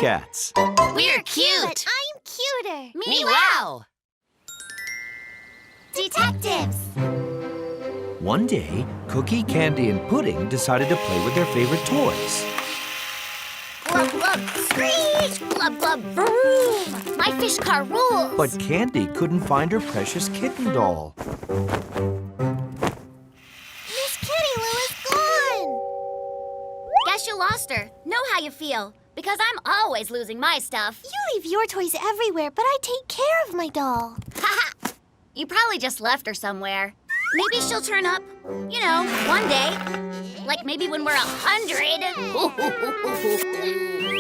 cats. We're cute. But I'm cuter. Meow. Detectives. One day, Cookie, Candy, and Pudding decided to play with their favorite toys. Glub, glub, screech! Glub, glub, vroom! My fish car rules! But Candy couldn't find her precious kitten doll. Miss Kitty Lou is gone! Guess you lost her. Know how you feel. Because I'm always losing my stuff. You leave your toys everywhere, but I take care of my doll. Haha! You probably just left her somewhere. Maybe she'll turn up, you know, one day. Like maybe when we're 100.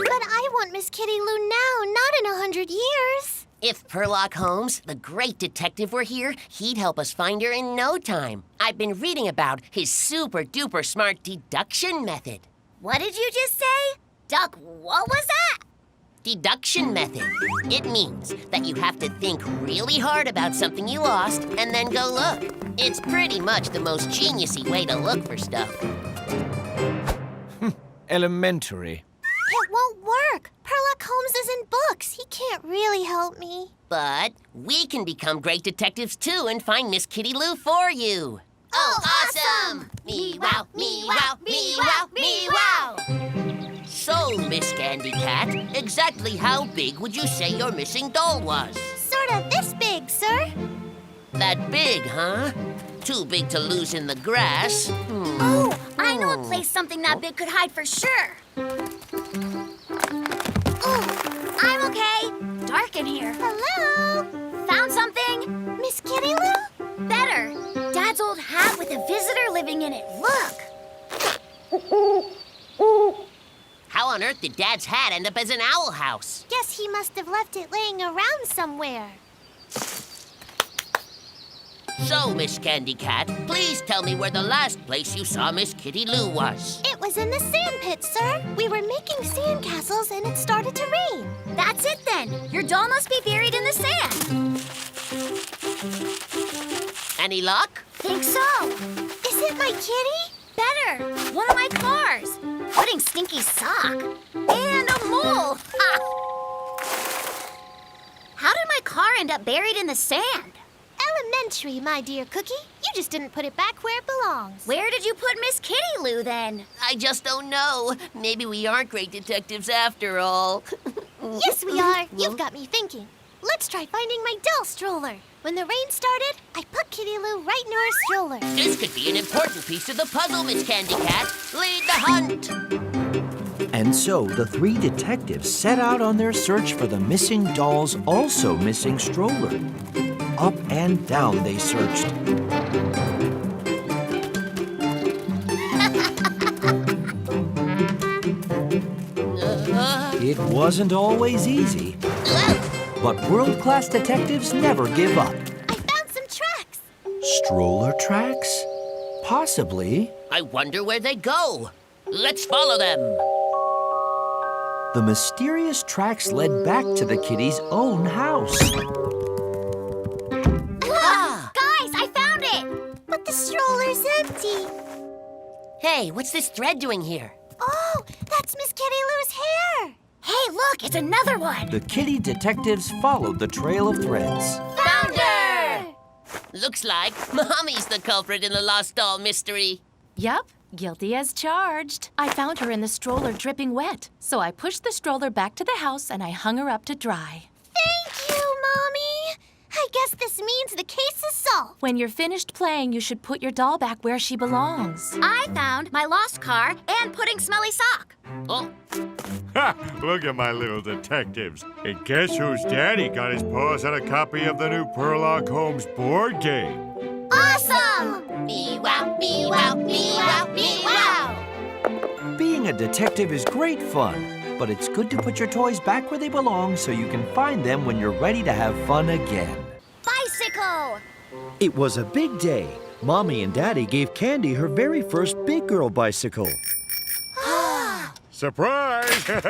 But I want Miss Kitty Lou now, not in 100 years. If Sherlock Holmes, the great detective, were here, he'd help us find her in no time. I've been reading about his super-duper smart deduction method. What did you just say? Duck, what was that? Deduction method. It means that you have to think really hard about something you lost and then go look. It's pretty much the most geniusy way to look for stuff. Elementary. It won't work. Sherlock Holmes isn't books. He can't really help me. But we can become great detectives too and find Miss Kitty Lou for you. Oh, awesome! Me-wow, me-wow, me-wow, me-wow! So, Miss Candy Cat, exactly how big would you say your missing doll was? Sort of this big, sir. That big, huh? Too big to lose in the grass. Oh, I know a place something that big could hide for sure. Oh, I'm okay. Dark in here. Hello? Found something? Miss Kitty Lou? Better. Dad's old hat with a visitor living in it. Look. How on earth did Dad's hat end up as an owl house? Guess he must have left it laying around somewhere. So, Miss Candy Cat, please tell me where the last place you saw Miss Kitty Lou was. It was in the sand pit, sir. We were making sand castles and it started to rain. That's it then. Your doll must be buried in the sand. Any luck? Think so. Is it my kitty? Better. One of my cars. Putting Stinky's sock. And a mole. Ha! How did my car end up buried in the sand? Elementary, my dear Cookie. You just didn't put it back where it belongs. Where did you put Miss Kitty Lou then? I just don't know. Maybe we aren't great detectives after all. Yes, we are. You've got me thinking. Let's try finding my doll stroller. When the rain started, I put Kitty Lou right near her stroller. This could be an important piece of the puzzle, Miss Candy Cat. Lead the hunt. And so the three detectives set out on their search for the missing doll's also missing stroller. Up and down they searched. It wasn't always easy, but world-class detectives never give up. I found some tracks. Stroller tracks? Possibly. I wonder where they go. Let's follow them. The mysterious tracks led back to the kitty's own house. Guys, I found it! But the stroller's empty. Hey, what's this thread doing here? Oh, that's Miss Kitty Lou's hair. Hey, look, it's another one. The kitty detectives followed the trail of threads. Found her! Looks like Mommy's the culprit in the lost doll mystery. Yup, guilty as charged. I found her in the stroller dripping wet, so I pushed the stroller back to the house and I hung her up to dry. Thank you, Mommy. I guess this means the case is solved. When you're finished playing, you should put your doll back where she belongs. I found my lost car and Pudding's smelly sock. Oh, Ha! Look at my little detectives. And guess whose daddy got his paws on a copy of the new Sherlock Holmes board game? Awesome! me-wow, me-wow, me-wow, me-wow. Being a detective is great fun, but it's good to put your toys back where they belong so you can find them when you're ready to have fun again. Bicycle! It was a big day. Mommy and Daddy gave Candy her very first big girl bicycle. Surprise! Hooray!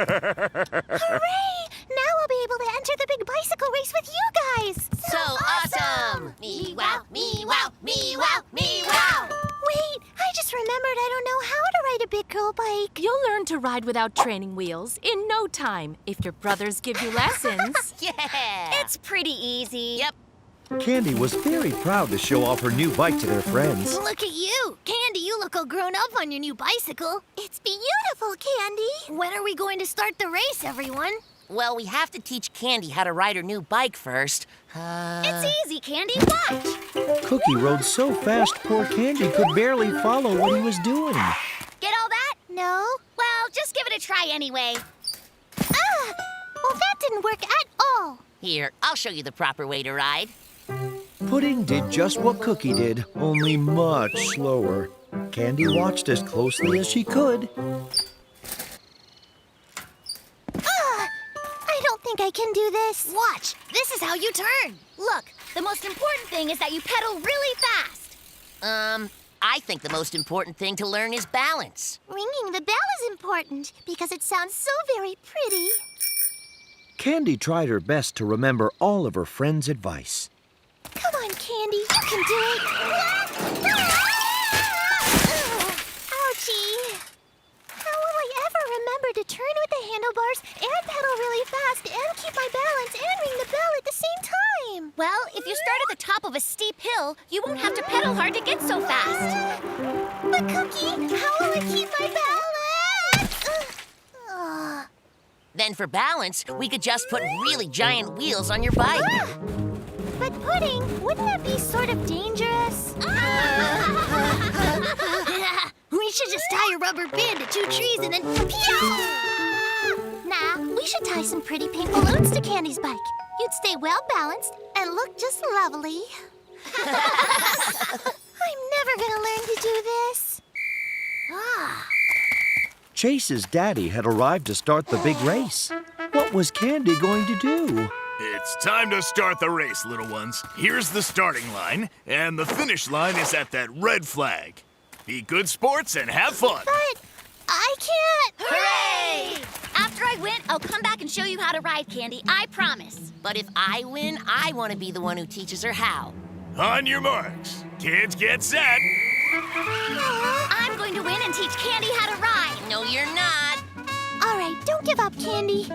Now I'll be able to enter the big bicycle race with you guys. So awesome! Me-wow, me-wow, me-wow, me-wow. Wait, I just remembered I don't know how to ride a big girl bike? You'll learn to ride without training wheels in no time if your brothers give you lessons. Yeah! It's pretty easy. Yep. Candy was very proud to show off her new bike to their friends. Look at you! Candy, you look all grown up on your new bicycle. It's beautiful, Candy. When are we going to start the race, everyone? Well, we have to teach Candy how to ride her new bike first. It's easy, Candy. Watch. Cookie rode so fast poor Candy could barely follow what he was doing. Get all that? No. Well, just give it a try anyway. Ah! Well, that didn't work at all. Here, I'll show you the proper way to ride. Pudding did just what Cookie did, only much slower. Candy watched as closely as she could. I don't think I can do this. Watch. This is how you turn. Look, the most important thing is that you pedal really fast. I think the most important thing to learn is balance. Ringing the bell is important because it sounds so very pretty. Candy tried her best to remember all of her friends' advice. Come on, Candy, you can do it. Ouchie. How will I ever remember to turn with the handlebars and pedal really fast and keep my balance and ring the bell at the same time? Well, if you start at the top of a steep hill, you won't have to pedal hard to get so fast. But Cookie, how will I keep my balance? Then for balance, we could just put really giant wheels on your bike. But Pudding, wouldn't that be sort of dangerous? We should just tie a rubber band to two trees and then pew! Nah, we should tie some pretty pink balloons to Candy's bike. You'd stay well balanced and look just lovely. I'm never gonna learn to do this. Chase's daddy had arrived to start the big race. What was Candy going to do? It's time to start the race, little ones. Here's the starting line, and the finish line is at that red flag. Be good sports and have fun. But I can't. Hooray! After I win, I'll come back and show you how to ride, Candy. I promise. But if I win, I want to be the one who teaches her how. On your marks. Kids get set. I'm going to win and teach Candy how to ride. No, you're not. All right, don't give up, Candy.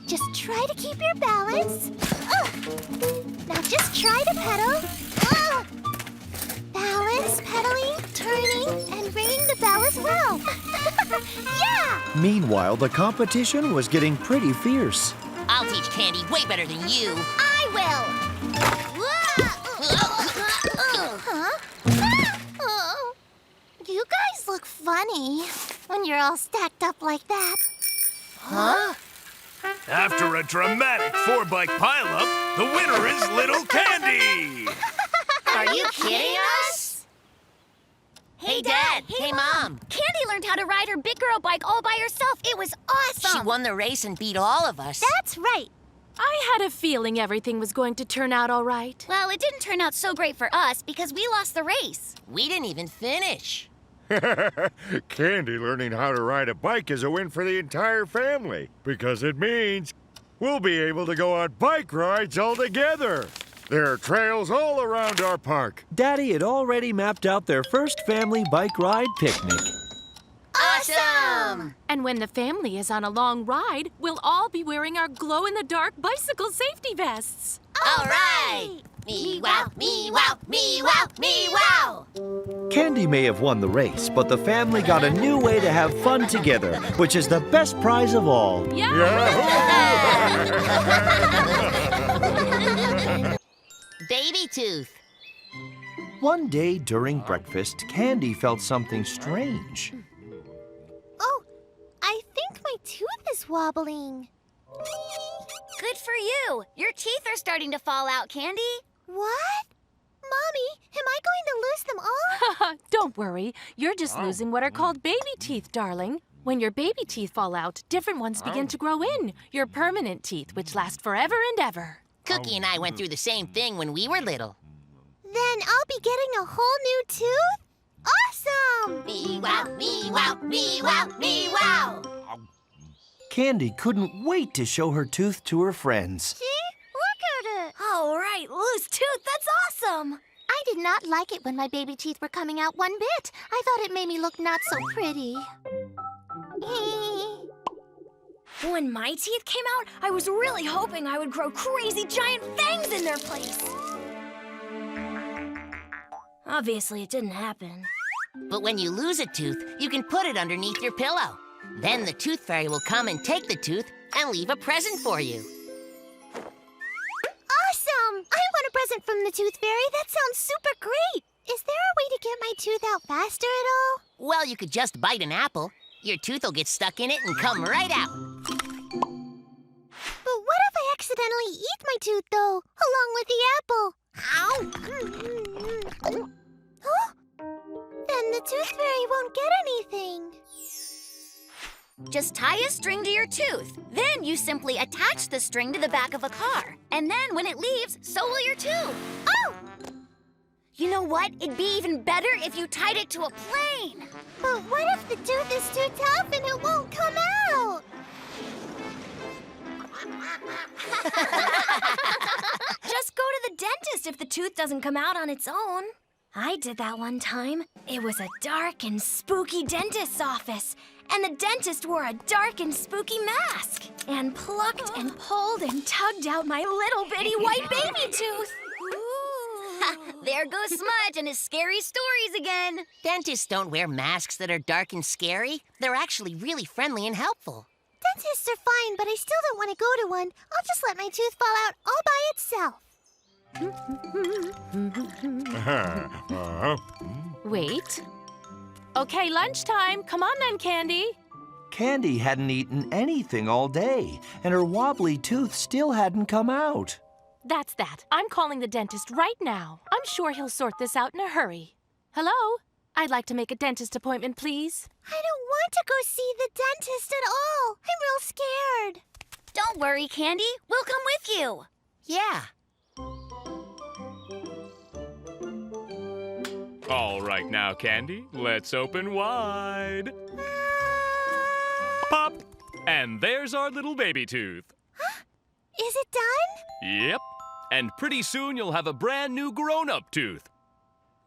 Just try to keep your balance. Now just try to pedal. Balance, pedaling, turning, and ringing the bell as well. Yeah! Meanwhile, the competition was getting pretty fierce. I'll teach Candy way better than you. I will. Huh? Oh, you guys look funny when you're all stacked up like that. Huh? After a dramatic 4-bike pileup, the winner is Little Candy. Are you kidding us? Hey, Dad. Hey, Mom. Candy learned how to ride her big girl bike all by herself. It was awesome. She won the race and beat all of us. That's right. I had a feeling everything was going to turn out all right. Well, it didn't turn out so great for us because we lost the race. We didn't even finish. Candy learning how to ride a bike is a win for the entire family because it means we'll be able to go on bike rides all together. There are trails all around our park. Daddy had already mapped out their first family bike ride picnic. Awesome! And when the family is on a long ride, we'll all be wearing our glow-in-the-dark bicycle safety vests. All right! Me wow, me wow, me wow, me wow! Candy may have won the race, but the family got a new way to have fun together, which is the best prize of all. Baby tooth. One day during breakfast, Candy felt something strange. Oh, I think my tooth is wobbling. Good for you. Your teeth are starting to fall out, Candy. What? Mommy, am I going to lose them all? Don't worry. You're just losing what are called baby teeth, darling. When your baby teeth fall out, different ones begin to grow in. Your permanent teeth, which last forever and ever. Cookie and I went through the same thing when we were little. Then I'll be getting a whole new tooth? Awesome! Me wow, me wow, me wow, me wow! Candy couldn't wait to show her tooth to her friends. See? Look at it. All right, loose tooth. That's awesome. I did not like it when my baby teeth were coming out one bit. I thought it made me look not so pretty. When my teeth came out, I was really hoping I would grow crazy giant fangs in their place. Obviously, it didn't happen. But when you lose a tooth, you can put it underneath your pillow. Then the tooth fairy will come and take the tooth and leave a present for you. Awesome! I want a present from the Tooth Fairy. That sounds super great. Is there a way to get my tooth out faster at all? Well, you could just bite an apple. Your tooth will get stuck in it and come right out. But what if I accidentally eat my tooth, though, along with the apple? Ow! Huh? Then the Tooth Fairy won't get anything. Just tie a string to your tooth. Then you simply attach the string to the back of a car. And then when it leaves, so will your tooth. Oh! You know what? It'd be even better if you tied it to a plane. But what if the tooth is too tough and it won't come out? Just go to the dentist if the tooth doesn't come out on its own. I did that one time. It was a dark and spooky dentist's office. And the dentist wore a dark and spooky mask. And plucked and pulled and tugged out my little bitty white baby tooth. There goes Smudge and his scary stories again. Dentists don't wear masks that are dark and scary. They're actually really friendly and helpful. Dentists are fine, but I still don't want to go to one. I'll just let my tooth fall out all by itself. Wait. Okay, lunchtime. Come on then, Candy. Candy hadn't eaten anything all day, and her wobbly tooth still hadn't come out. That's that. I'm calling the dentist right now. I'm sure he'll sort this out in a hurry. Hello? I'd like to make a dentist appointment, please. I don't want to go see the dentist at all. I'm real scared. Don't worry, Candy. We'll come with you. Yeah. All right now, Candy, let's open wide. Pop! And there's our little baby tooth. Is it done? Yep. And pretty soon you'll have a brand new grown-up tooth.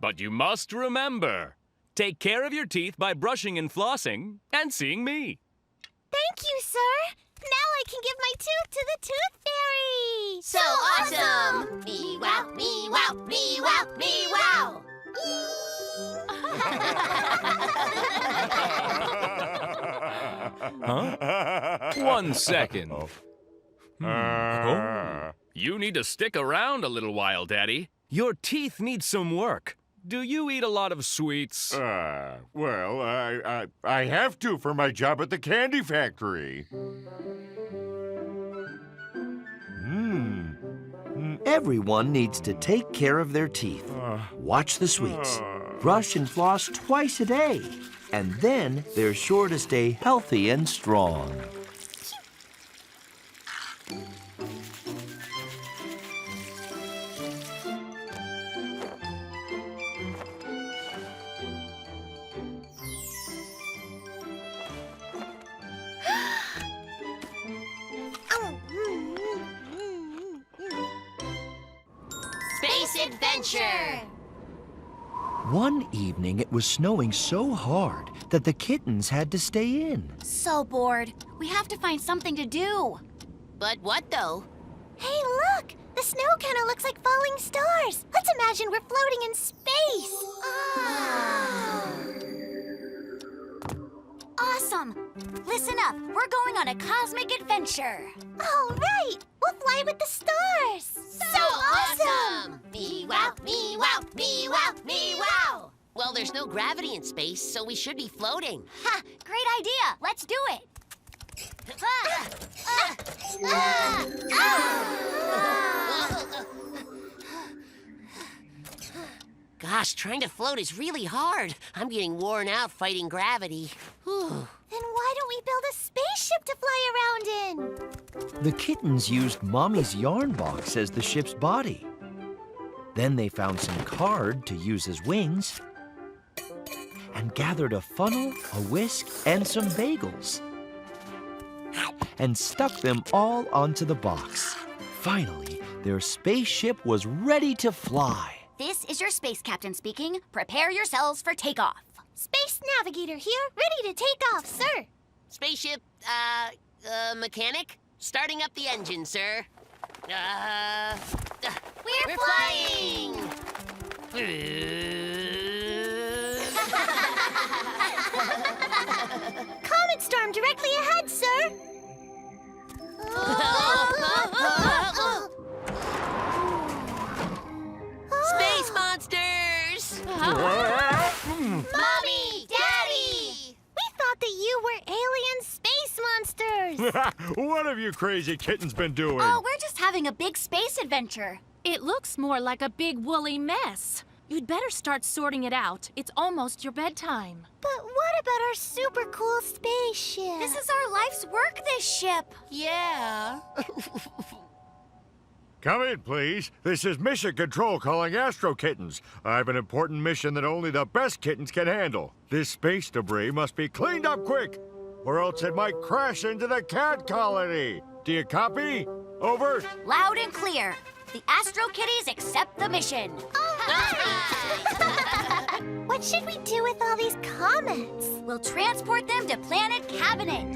But you must remember, take care of your teeth by brushing and flossing and seeing me. Thank you, sir. Now I can give my tooth to the Tooth Fairy. So awesome! Me wow, me wow, me wow, me wow! Huh? 1 second. You need to stick around a little while, Daddy. Your teeth need some work. Do you eat a lot of sweets? Well, I have to for my job at the candy factory. Everyone needs to take care of their teeth. Watch the sweets. Brush and floss twice a day. And then they're sure to stay healthy and strong. Space Adventure! One evening, it was snowing so hard that the kittens had to stay in. So bored. We have to find something to do. But what though? Hey, look! The snow kind of looks like falling stars. Let's imagine we're floating in space. Awesome! Listen up. We're going on a cosmic adventure. All right! We'll fly with the stars. So awesome! Me wow, me wow, me wow, me wow! Well, there's no gravity in space, so we should be floating. Ha! Great idea. Let's do it. Gosh, trying to float is really hard. I'm getting worn out fighting gravity. Whew. Then why don't we build a spaceship to fly around in? The kittens used Mommy's yarn box as the ship's body. Then they found some card to use as wings and gathered a funnel, a whisk, and some bagels and stuck them all onto the box. Finally, their spaceship was ready to fly. This is your space captain speaking. Prepare yourselves for takeoff. Space navigator here, ready to take off, sir. Spaceship, mechanic? Starting up the engine, sir. We're flying! Comet storm directly ahead, sir. Space monsters! Mommy! Daddy! We thought that you were alien space monsters. What have you crazy kittens been doing? Oh, we're just having a big space adventure. It looks more like a big woolly mess. You'd better start sorting it out. It's almost your bedtime. But what about our super cool spaceship? This is our life's work, this ship. Yeah. Come in, please. This is Mission Control calling Astro Kittens. I have an important mission that only the best kittens can handle. This space debris must be cleaned up quick, or else it might crash into the cat colony. Do you copy? Over. Loud and clear. The Astro Kitties accept the mission. What should we do with all these comets? We'll transport them to planet Cabinet.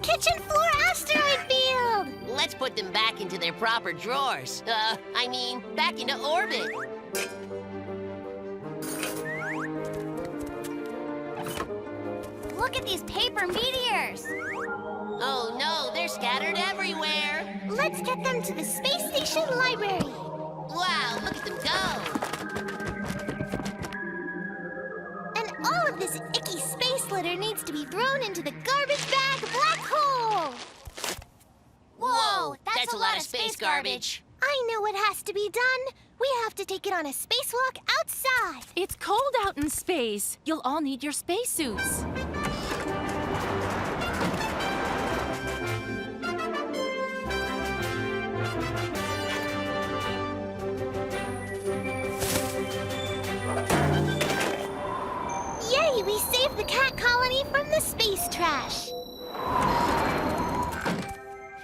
Kitchen floor asteroid field! Let's put them back into their proper drawers. Back into orbit. Look at these paper meteors. Oh no, they're scattered everywhere. Let's get them to the space station library. Wow, look at them go. And all of this icky space litter needs to be thrown into the garbage bag black hole. Whoa, that's a lot of space garbage. I know what has to be done. We have to take it on a spacewalk outside. It's cold out in space. You'll all need your spacesuits. Yay, we saved the cat colony from the space trash.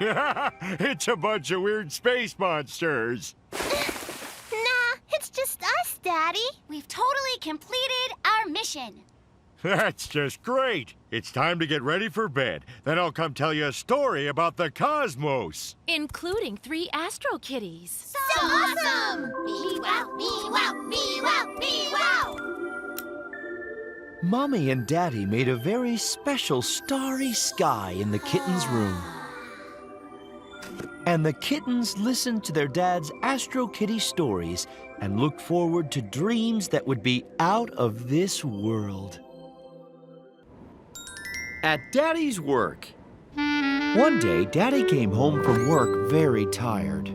It's a bunch of weird space monsters. Nah, it's just us, Daddy. We've totally completed our mission. That's just great. It's time to get ready for bed. Then I'll come tell you a story about the cosmos. Including 3 Astro Kitties. So awesome! Me-wow, me-wow, me-wow, me-wow! Mommy and Daddy made a very special starry sky in the kittens' room. And the kittens listened to their dad's Astro Kitty stories and looked forward to dreams that would be out of this world. At Daddy's work. One day, Daddy came home from work very tired.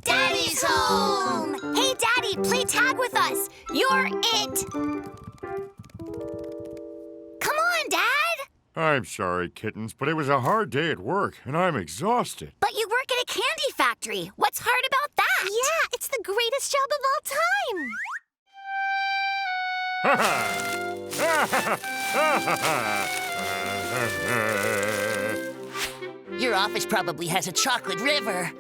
Daddy's home! Hey, Daddy, play tag with us. You're it. Come on, Dad. I'm sorry, kittens, but it was a hard day at work, and I'm exhausted. But you work at a candy factory. What's hard about that? Yeah, it's the greatest job of all time. Your office probably has a chocolate river.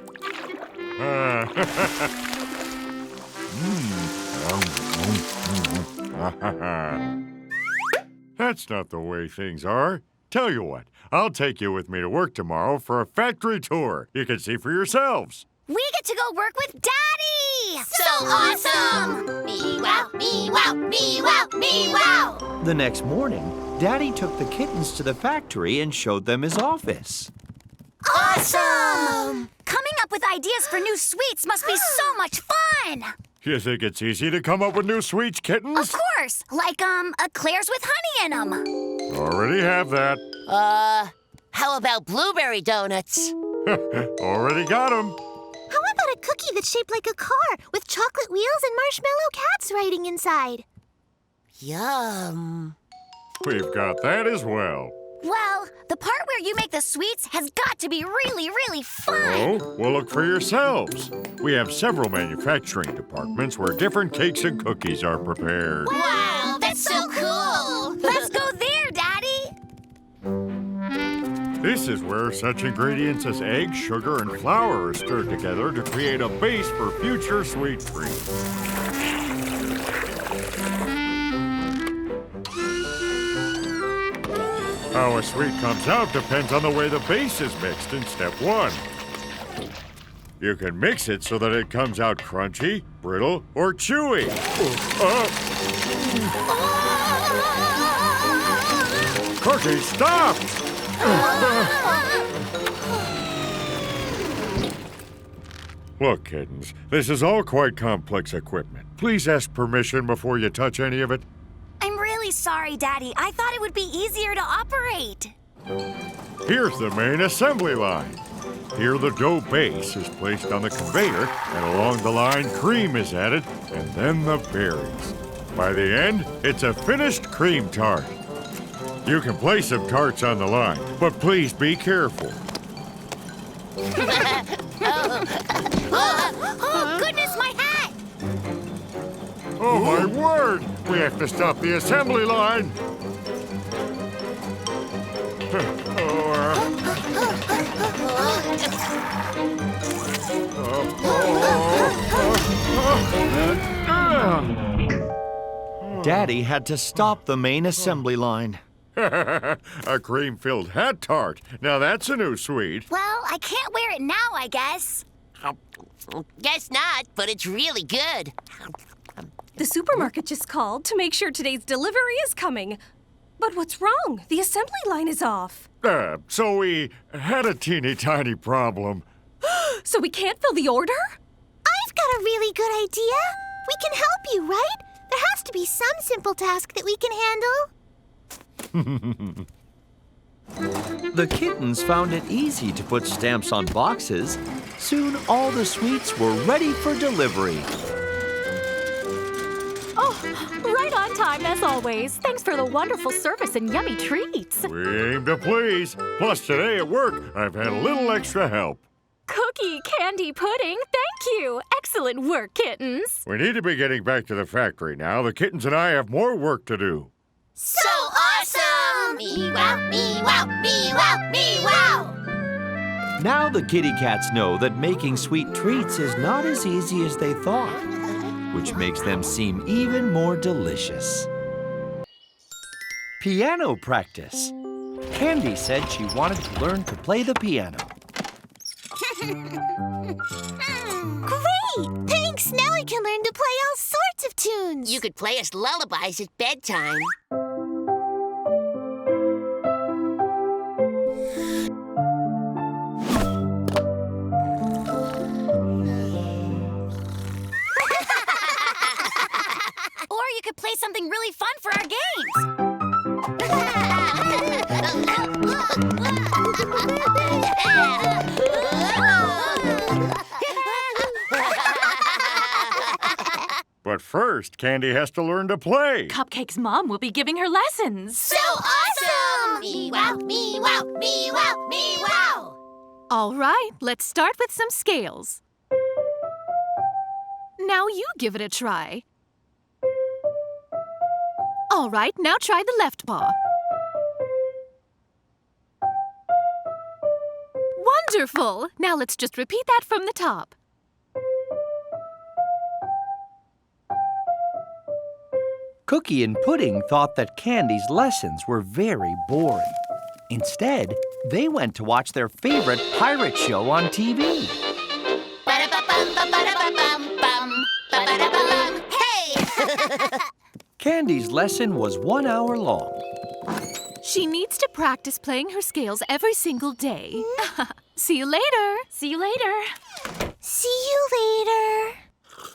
That's not the way things are. Tell you what, I'll take you with me to work tomorrow for a factory tour. You can see for yourselves. We get to go work with Daddy! So awesome! Me-wow, me-wow, me-wow, me-wow! The next morning, Daddy took the kittens to the factory and showed them his office. Awesome! Coming up with ideas for new sweets must be so much fun! You think it's easy to come up with new sweets, kittens? Of course! Like, eclairs with honey in them. Already have that. How about blueberry donuts? Already got them. How about a cookie that's shaped like a car with chocolate wheels and marshmallow cats riding inside? Yum. We've got that as well. Well, the part where you make the sweets has got to be really, really fun. Oh, well, look for yourselves. We have several manufacturing departments where different cakes and cookies are prepared. Wow, that's so cool! Let's go there, Daddy! This is where such ingredients as egg, sugar, and flour are stirred together to create a base for future sweet treats. How a sweet comes out depends on the way the base is mixed in step 1. You can mix it so that it comes out crunchy, brittle, or chewy. Cookie, stop! Look, kittens, this is all quite complex equipment. Please ask permission before you touch any of it. I'm really sorry, Daddy. I thought it would be easier to operate. Here's the main assembly line. Here the dough base is placed on the conveyor, and along the line cream is added, and then the berries. By the end, it's a finished cream tart. You can place some tarts on the line, but please be careful. Oh, goodness, my hat! Oh, my word! We have to stop the assembly line. Daddy had to stop the main assembly line. A cream-filled hat tart. Now that's a new sweet. Well, I can't wear it now, I guess. Guess not, but it's really good. The supermarket just called to make sure today's delivery is coming. But what's wrong? The assembly line is off. So we had a teeny tiny problem. So we can't fill the order? I've got a really good idea. We can help you, right? There has to be some simple task that we can handle. The kittens found it easy to put stamps on boxes. Soon all the sweets were ready for delivery. Oh, right on time as always. Thanks for the wonderful service and yummy treats. We aim to please. Plus, today at work, I've had a little extra help. Cookie candy pudding, thank you. Excellent work, kittens. We need to be getting back to the factory now. The kittens and I have more work to do. So awesome! Me-wow, me-wow, me-wow, me-wow! Now the kitty cats know that making sweet treats is not as easy as they thought, which makes them seem even more delicious. Piano practice. Candy said she wanted to learn to play the piano. Great! Thanks! Now I can learn to play all sorts of tunes. You could play us lullabies at bedtime. Or you could play something really fun for our games. But first, Candy has to learn to play. Cupcake's mom will be giving her lessons. So awesome! Me-wow, me-wow, me-wow, me-wow! All right, let's start with some scales. Now you give it a try. All right, now try the left paw. Wonderful! Now let's just repeat that from the top. Cookie and Pudding thought that Candy's lessons were very boring. Instead, they went to watch their favorite pirate show on TV. Ba-da-ba-bum, ba-ba-da-bum, hey! Candy's lesson was 1 hour long. She needs to practice playing her scales every single day. See you later. See you later. See you later.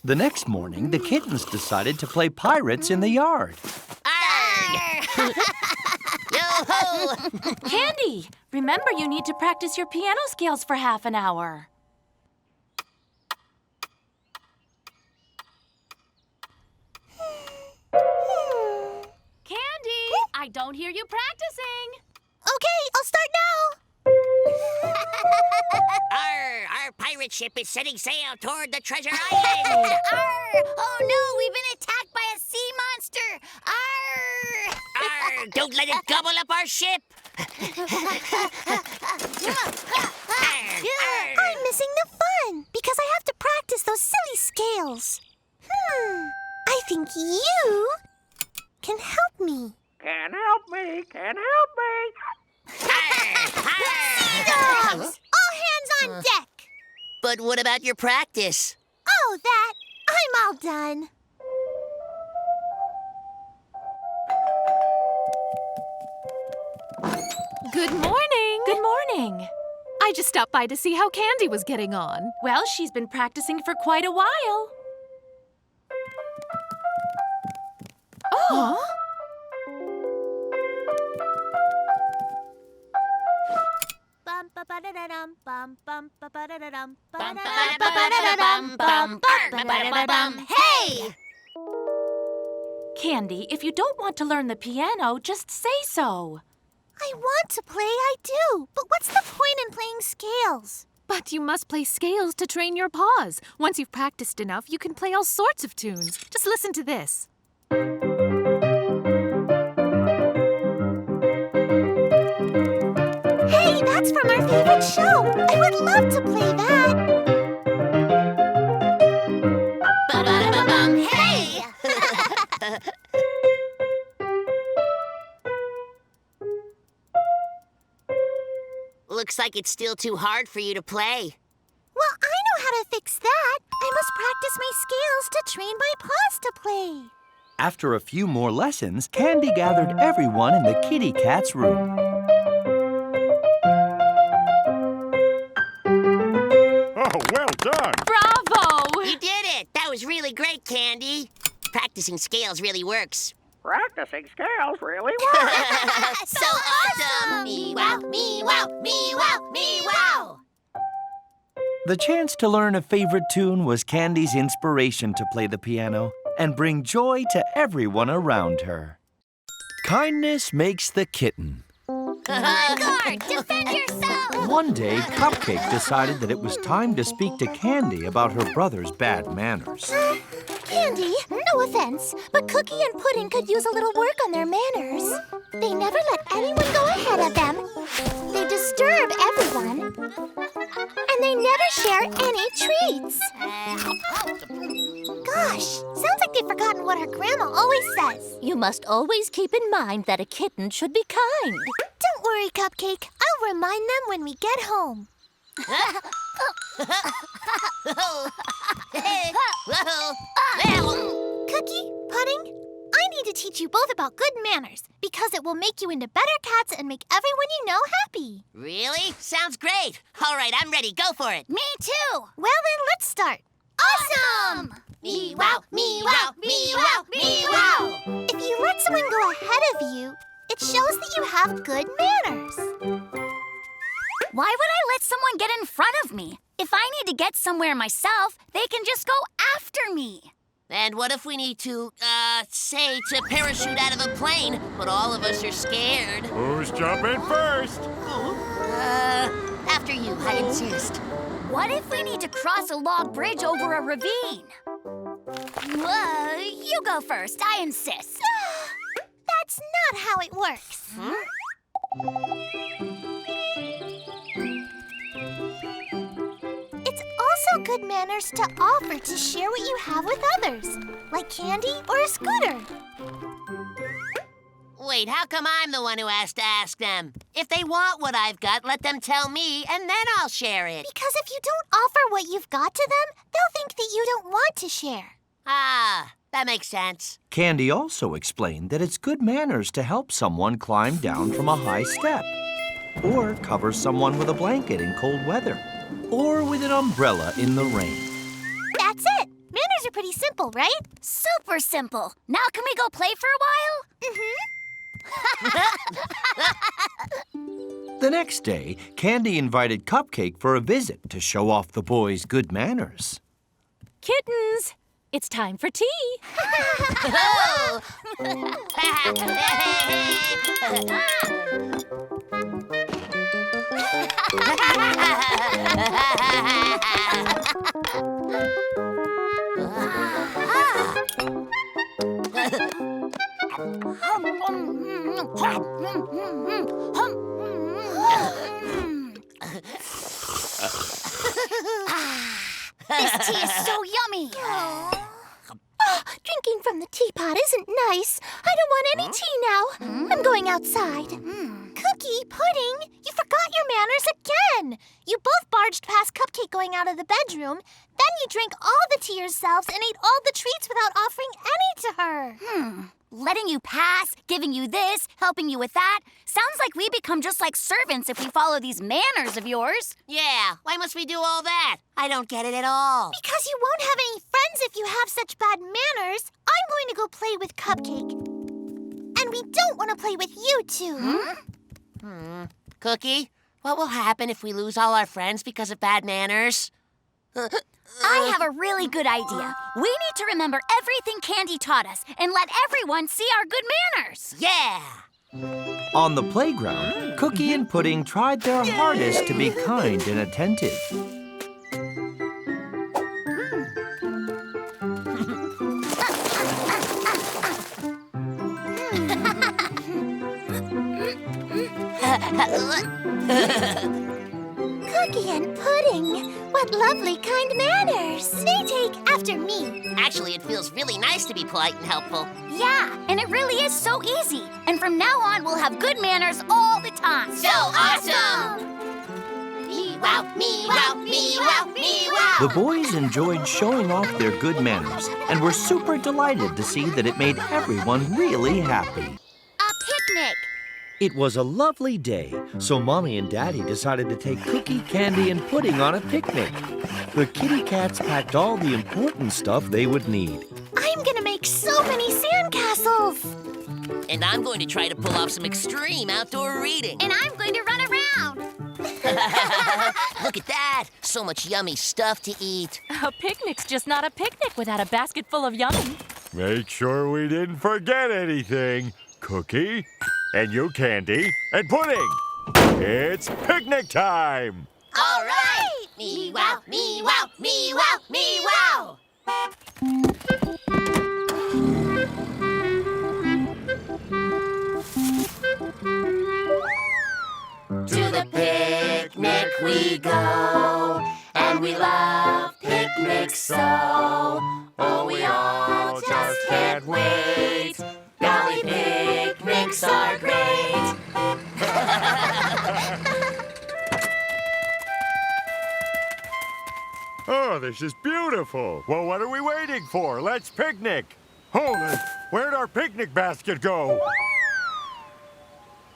The next morning, the kittens decided to play pirates in the yard. Arr! Yo-ho! Candy, remember you need to practice your piano scales for half an hour. Candy, I don't hear you practicing. Okay, I'll start now. Our pirate ship is setting sail toward the treasure island. Arr! Oh no, we've been attacked by a sea monster! Arr! Arr! Don't let it gobble up our ship. I'm missing the fun because I have to practice those silly scales. I think you can help me. Can help me. Dogs! All hands on deck. But what about your practice? Oh, that. I'm all done. Good morning. Good morning. I just stopped by to see how Candy was getting on. Well, she's been practicing for quite a while. Oh! Hey! Candy, if you don't want to learn the piano, just say so. I want to play, I do. But what's the point in playing scales? But you must play scales to train your paws. Once you've practiced enough, you can play all sorts of tunes. Just listen to this. Hey, that's from our favorite show. I would love to play that. Hey! Looks like it's still too hard for you to play. Well, I know how to fix that. I must practice my scales to train my paws to play. After a few more lessons, Candy gathered everyone in the kitty cat's room. Oh, well done. Bravo! You did it! That was really great, Candy. Practicing scales really works. Practicing scales really work. So awesome! Me-wow, me-wow, me-wow, me-wow! The chance to learn a favorite tune was Candy's inspiration to play the piano and bring joy to everyone around her. Kindness makes the kitten. Guard, defend yourself! One day, Cupcake decided that it was time to speak to Candy about her brother's bad manners. Candy, no offense, but Cookie and Pudding could use a little work on their manners. They never let anyone go ahead of them. They disturb everyone. And they never share any treats. Gosh, sounds like they've forgotten what her grandma always says. You must always keep in mind that a kitten should be kind. Don't worry, Cupcake. I'll remind them when we get home. Cookie, Pudding, I need to teach you both about good manners because it will make you into better cats and make everyone you know happy. Really? Sounds great. All right, I'm ready. Go for it. Me too. Well then, let's start. Awesome! Me-wow, me-wow, me-wow, me-wow! If you let someone go ahead of you, it shows that you have good manners. Why would I let someone get in front of me? If I need to get somewhere myself, they can just go after me. And what if we need to, say to parachute out of a plane, but all of us are scared? Who's jumping first? After you, I insist. What if we need to cross a log bridge over a ravine? You go first, I insist. That's not how it works. It's also good manners to offer to share what you have with others, like candy or a scooter. Wait, how come I'm the one who has to ask them? If they want what I've got, let them tell me, and then I'll share it. Because if you don't offer what you've got to them, they'll think that you don't want to share. Ah, that makes sense. Candy also explained that it's good manners to help someone climb down from a high step, or cover someone with a blanket in cold weather, or with an umbrella in the rain. That's it. Manners are pretty simple, right? Super simple. Now can we go play for a while? The next day, Candy invited Cupcake for a visit to show off the boys' good manners. Kittens, it's time for tea. This tea is so yummy. Oh, drinking from the teapot isn't nice. I don't want any tea now. I'm going outside. Cookie, Pudding, you forgot your manners again. You both barged past Cupcake going out of the bedroom. Then you drank all the tea yourselves and ate all the treats without offering any to her. Letting you pass, giving you this, helping you with that. Sounds like we become just like servants if we follow these manners of yours. Yeah, why must we do all that? I don't get it at all. Because you won't have any friends if you have such bad manners. I'm going to go play with Cupcake. And we don't want to play with you two. Cookie, what will happen if we lose all our friends because of bad manners? I have a really good idea. We need to remember everything Candy taught us and let everyone see our good manners. Yeah! On the playground, Cookie and Pudding tried their hardest to be kind and attentive. Cookie and Pudding, what lovely kind manners. They take after me. Actually, it feels really nice to be polite and helpful. Yeah, and it really is so easy. And from now on, we'll have good manners all the time. So awesome! Me-wow, me-wow, me-wow, me-wow! The boys enjoyed showing off their good manners and were super delighted to see that it made everyone really happy. A picnic. It was a lovely day, so Mommy and Daddy decided to take Cookie, Candy, and Pudding on a picnic. The kitty cats packed all the important stuff they would need. I'm gonna make so many sandcastles. And I'm going to try to pull off some extreme outdoor reading. And I'm going to run around. Look at that! So much yummy stuff to eat. A picnic's just not a picnic without a basket full of yummy. Make sure we didn't forget anything. Cookie, and you, Candy, and Pudding. It's picnic time! All right! Me-wow, me-wow, me-wow, me-wow! To the picnic we go, and we love picnics so. Oh, we all just can't wait. Golly, picnics are great. Oh, this is beautiful. Well, what are we waiting for? Let's picnic. Hold it. Where'd our picnic basket go?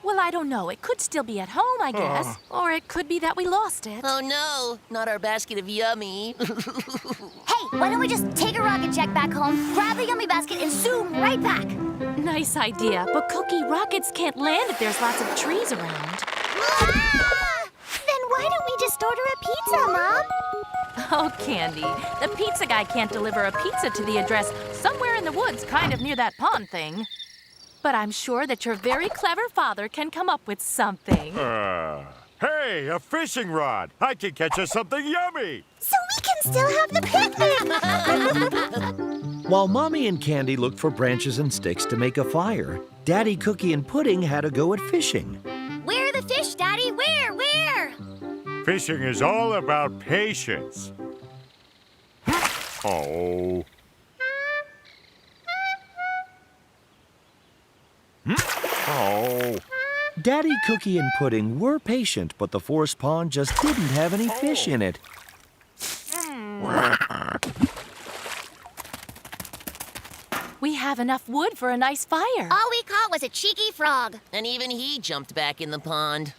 Well, I don't know. It could still be at home, I guess. Or it could be that we lost it. Oh no, not our basket of yummy. Hey, why don't we just take a rocket jet back home, grab the yummy basket, and zoom right back? Nice idea, but Cookie, rockets can't land if there's lots of trees around. Then why don't we just order a pizza, Mom? Oh, Candy, the pizza guy can't deliver a pizza to the address somewhere in the woods kind of near that pond thing. But I'm sure that your very clever father can come up with something. Hey, a fishing rod. I can catch us something yummy. So we can still have the picnic. While Mommy and Candy looked for branches and sticks to make a fire, Daddy, Cookie, and Pudding had a go at fishing. Where are the fish, Daddy? Where? Fishing is all about patience. Oh. Oh. Daddy, Cookie, and Pudding were patient, but the forest pond just didn't have any fish in it. We have enough wood for a nice fire. All we caught was a cheeky frog. And even he jumped back in the pond.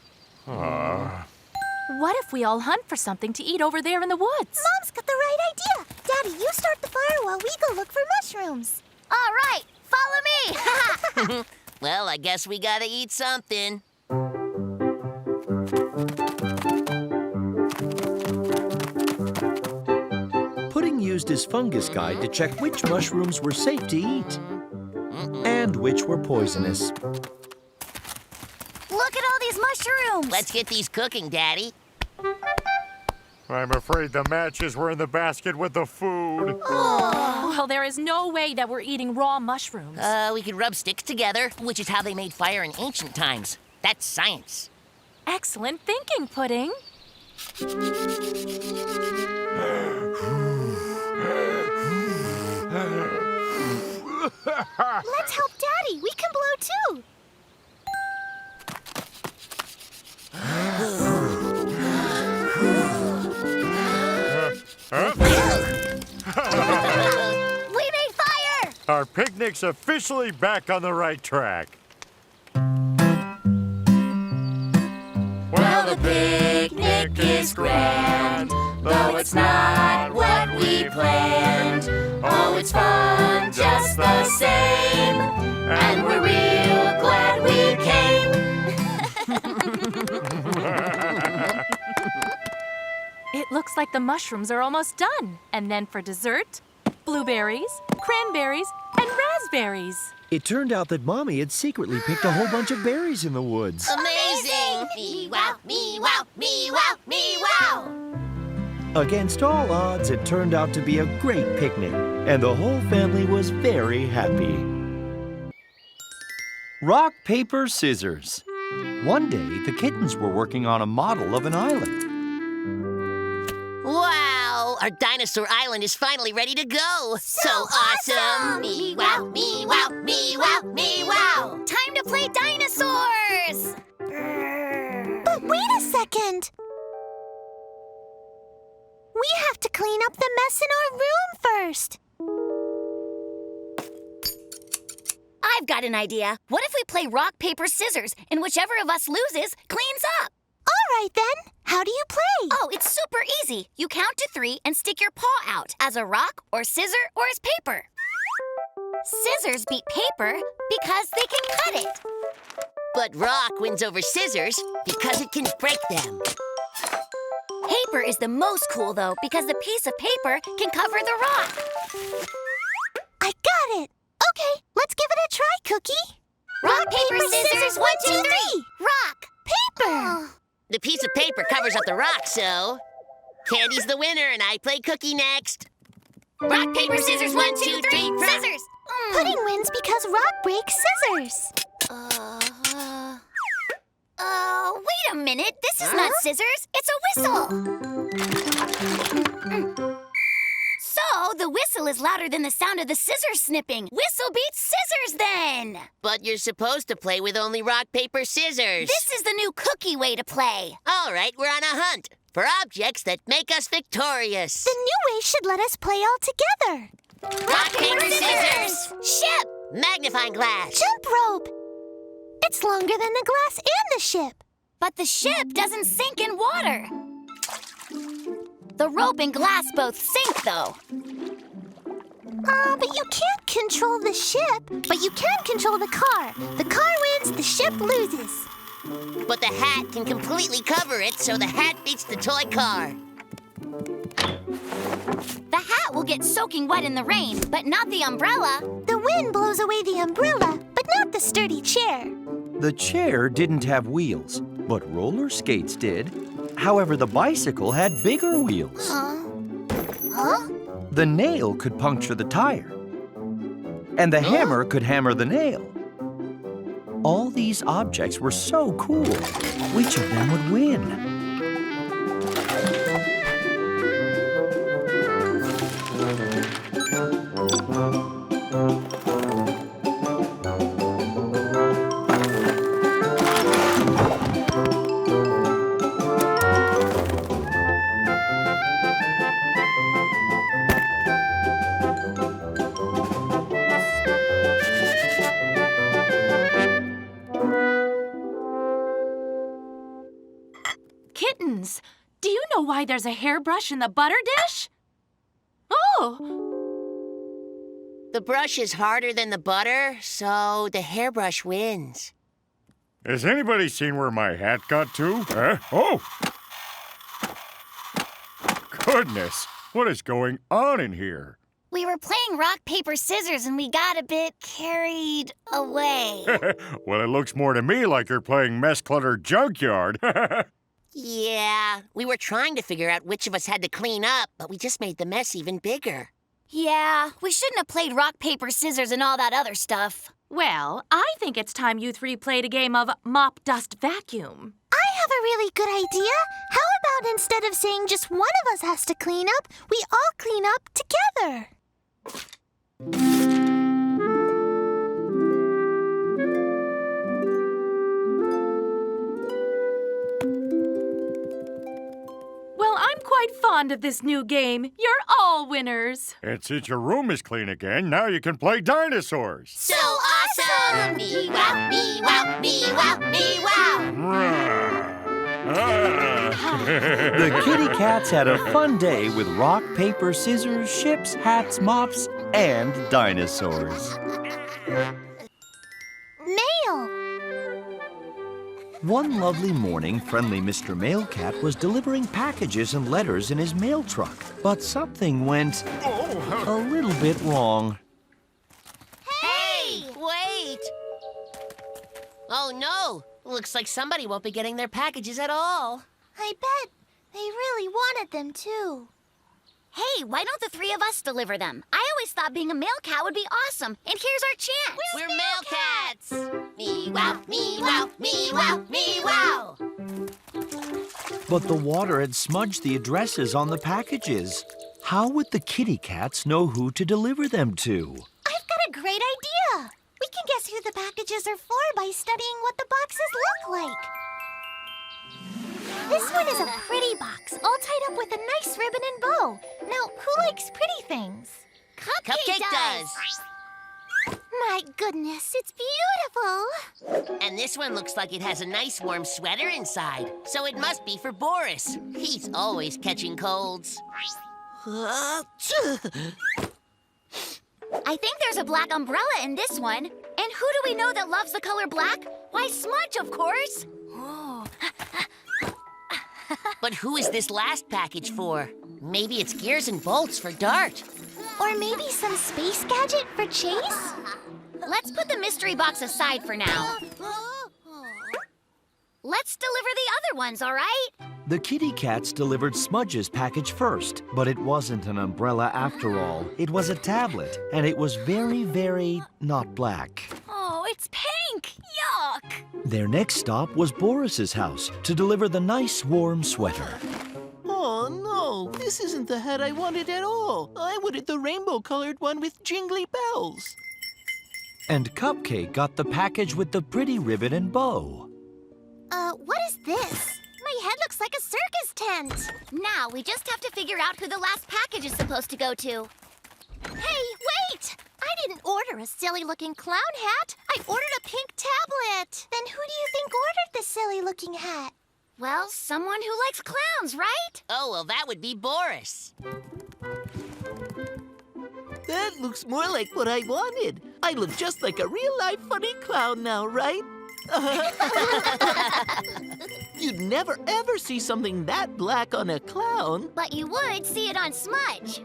What if we all hunt for something to eat over there in the woods? Mom's got the right idea. Daddy, you start the fire while we go look for mushrooms. All right, follow me. Well, I guess we gotta eat something. Pudding used his fungus guide to check which mushrooms were safe to eat and which were poisonous. Look at all these mushrooms. Let's get these cooking, Daddy. I'm afraid the matches were in the basket with the food. Well, there is no way that we're eating raw mushrooms. We could rub sticks together, which is how they made fire in ancient times. That's science. Excellent thinking, Pudding. Let's help Daddy. We can blow too. We made fire! Our picnic's officially back on the right track. Well, the picnic is grand, though it's not what we planned. Oh, it's fun just the same, and we're real glad we came. It looks like the mushrooms are almost done. And then for dessert, blueberries, cranberries, and raspberries. It turned out that Mommy had secretly picked a whole bunch of berries in the woods. Amazing! Me wow, me wow, me wow, me wow! Against all odds, it turned out to be a great picnic, and the whole family was very happy. Rock, paper, scissors. One day, the kittens were working on a model of an island. Wow! Our dinosaur island is finally ready to go! So awesome! Me wow, me wow, me wow, me wow! Time to play dinosaurs! But wait a second. We have to clean up the mess in our room first. I've got an idea. What if we play rock, paper, scissors, and whichever of us loses cleans up? All right, then. How do you play? Oh, it's super easy. You count to 3 and stick your paw out as a rock or scissor or as paper. Scissors beat paper because they can cut it. But rock wins over scissors because it can break them. Paper is the most cool, though, because the piece of paper can cover the rock. I got it. Okay, let's give it a try, Cookie. Rock, paper, scissors, 1, 2, 3. Rock, paper. The piece of paper covers up the rock, so... Candy's the winner, and I play Cookie next. Rock, paper, scissors, 1, 2, 3, scissors! Pudding wins because rock breaks scissors. Wait a minute. This is not scissors. It's a whistle. So, the whistle is louder than the sound of the scissors snipping. Whistle beats scissors, then. But you're supposed to play with only rock, paper, scissors. This is the new Cookie way to play. All right, we're on a hunt for objects that make us victorious. The new way should let us play all together. Rock, paper, scissors! Ship! Magnifying glass! Jump rope! It's longer than the glass and the ship. But the ship doesn't sink in water. The rope and glass both sink, though. But you can't control the ship. But you can control the car. The car wins, the ship loses. But the hat can completely cover it, so the hat beats the toy car. The hat will get soaking wet in the rain, but not the umbrella. The wind blows away the umbrella, but not the sturdy chair. The chair didn't have wheels, but roller skates did. However, the bicycle had bigger wheels. Huh? The nail could puncture the tire. And the hammer could hammer the nail. All these objects were so cool. Which of them would win? Kittens, do you know why there's a hairbrush in the butter dish? Oh! The brush is harder than the butter, so the hairbrush wins. Has anybody seen where my hat got to? Huh? Oh! Goodness, what is going on in here? We were playing rock, paper, scissors, and we got a bit carried away. Well, it looks more to me like you're playing mess-cluttered junkyard. Yeah, we were trying to figure out which of us had to clean up, but we just made the mess even bigger. Yeah, we shouldn't have played rock, paper, scissors, and all that other stuff. Well, I think it's time you 3 played a game of mop, dust, vacuum. I have a really good idea. How about instead of saying just one of us has to clean up, we all clean up together? Well, I'm quite fond of this new game. You're all winners. And since your room is clean again, now you can play dinosaurs. So awesome! Me wow, me wow, me wow, me wow! The kitty cats had a fun day with rock, paper, scissors, ships, hats, mops, and dinosaurs. Mail. One lovely morning, friendly Mr. Mail Cat was delivering packages and letters in his mail truck. But something went a little bit wrong. Hey! Wait! Oh no! Looks like somebody won't be getting their packages at all. I bet they really wanted them too. Hey, why don't the three of us deliver them? I always thought being a mail cat would be awesome, and here's our chance. We're mail cats! Me wow, me wow, me wow, me wow! But the water had smudged the addresses on the packages. How would the kitty cats know who to deliver them to? I've got a great idea. We can guess who the packages are for by studying what the boxes look like. This one is a pretty box, all tied up with a nice ribbon and bow. Now, who likes pretty things? Cupcake does! My goodness, it's beautiful. And this one looks like it has a nice warm sweater inside. So it must be for Boris. He's always catching colds. I think there's a black umbrella in this one. And who do we know that loves the color black? Why, Smudge, of course. Oh. But who is this last package for? Maybe it's gears and bolts for Dart. Or maybe some space gadget for Chase? Let's put the mystery box aside for now. Let's deliver the other ones, all right? The kitty cats delivered Smudge's package first, but it wasn't an umbrella after all. It was a tablet, and it was very, very not black. Oh, it's pink! Yuck! Their next stop was Boris's house to deliver the nice warm sweater. Oh, no, this isn't the hat I wanted at all. I wanted the rainbow-colored one with jingly bells. And Cupcake got the package with the pretty ribbon and bow. What is this? My head looks like a circus tent. Now, we just have to figure out who the last package is supposed to go to. Hey, wait! I didn't order a silly-looking clown hat. I ordered a pink tablet. Then who do you think ordered the silly-looking hat? Well, someone who likes clowns, right? Oh, well, that would be Boris. That looks more like what I wanted. I look just like a real-life funny clown now, right? You'd never ever see something that black on a clown. But you would see it on Smudge.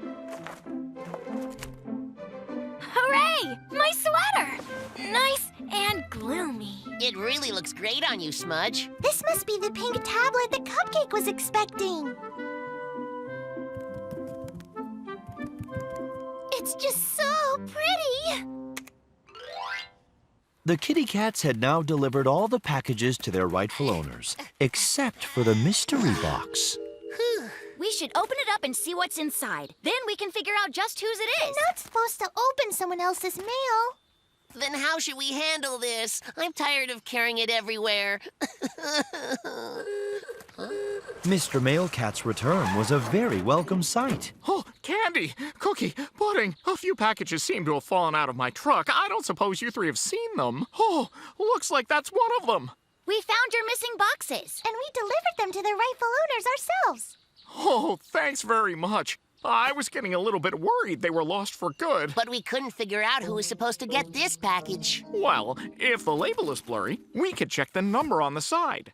Hooray! My sweater! Nice and gloomy. It really looks great on you, Smudge. This must be the pink tablet that Cupcake was expecting. It's just so pretty. The kitty cats had now delivered all the packages to their rightful owners, except for the mystery box. We should open it up and see what's inside. Then we can figure out just whose it is. We're not supposed to open someone else's mail. Then how should we handle this? I'm tired of carrying it everywhere. Mr. Mail Cat's return was a very welcome sight. Oh, candy, cookie, pudding. A few packages seem to have fallen out of my truck. I don't suppose you three have seen them. Oh, looks like that's one of them. We found your missing boxes. And we delivered them to their rightful owners ourselves. Oh, thanks very much. I was getting a little bit worried they were lost for good. But we couldn't figure out who was supposed to get this package. Well, if the label is blurry, we could check the number on the side.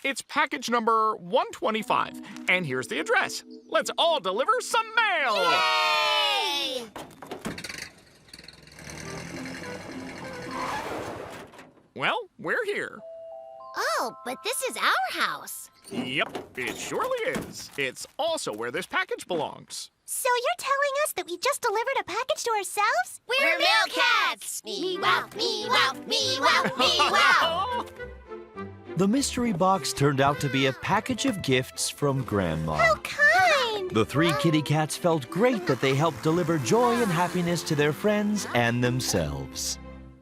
It's package number 125, and here's the address. Let's all deliver some mail! Yay! Well, we're here. Oh, but this is our house. Yep, it surely is. It's also where this package belongs. So you're telling us that we just delivered a package to ourselves? We're mail cats! Me wow, me wow, me wow, me wow! The mystery box turned out to be a package of gifts from Grandma. How kind! The three kitty cats felt great that they helped deliver joy and happiness to their friends and themselves.